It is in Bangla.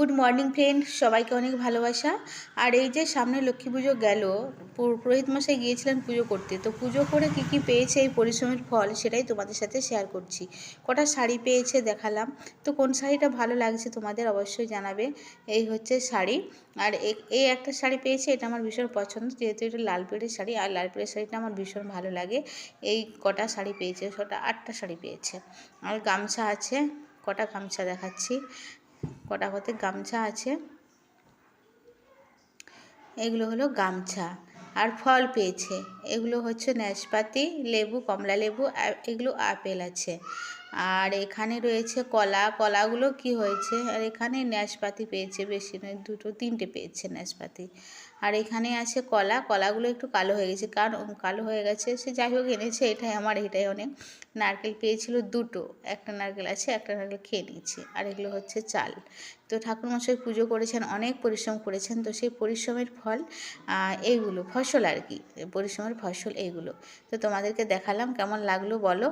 গুড মর্নিং ফ্রেন্ড, সবাইকে অনেক ভালোবাসা। আর এই যে সামনে লক্ষ্মী পুজো গেল, পুরোহিত মশাই গিয়েছিলেন পুজো করতে। তো পুজো করে কি কি পেয়েছে এই পরিশ্রমের ফল, সেটাই তোমাদের সাথে শেয়ার করছি। কটা শাড়ি পেয়েছে দেখালাম। তো কোন শাড়িটা ভালো লাগছে তোমাদের অবশ্যই জানাবে। এই হচ্ছে শাড়ি। আর এই একটা শাড়ি পেয়েছে, এটা আমার ভীষণ পছন্দ, যেহেতু এটা লাল পেড়ের শাড়ি, আর লাল পেড়ের শাড়িটা আমার ভীষণ ভালো লাগে। এই কটা শাড়ি পেয়েছে, সেটা 8টা শাড়ি পেয়েছে। আর গামছা আছে, কটা গামছা দেখাচ্ছি। কটা হতে গামছা আছে, এগুলো হলো গামছা। আর ফল পেয়েছে, এগুলো হচ্ছে নাশপাতি, লেবু, কমলা লেবু, এগুলো আপেল আছে। আর এখানে রয়েছে কলা, কলাগুলো কি হয়েছে। আর এখানে নাশপাতি পেয়েছে, বেশি নয়, দুটো তিনটে পেয়েছে নাশপাতি। আর এখানে আছে কলা, কলাগুলো একটু কালো হয়ে গেছে, কারণ কালো হয়ে গেছে সে যাই হোক এনেছে, এটাই আমার, এটাই অনেক। নারকেল পেয়েছিল দুটো, একটা নারকেল আছে, একটা নারকেল খেয়ে নিয়েছি। আর এগুলো হচ্ছে চাল। তো ঠাকুরমশাই পুজো করেছেন, অনেক পরিশ্রম করেছেন, তো সেই পরিশ্রমের ফল এইগুলো ফসল আর কি, পরিশ্রমের ফসল এইগুলো। তো তোমাদেরকে দেখালাম, কেমন লাগলো বলো।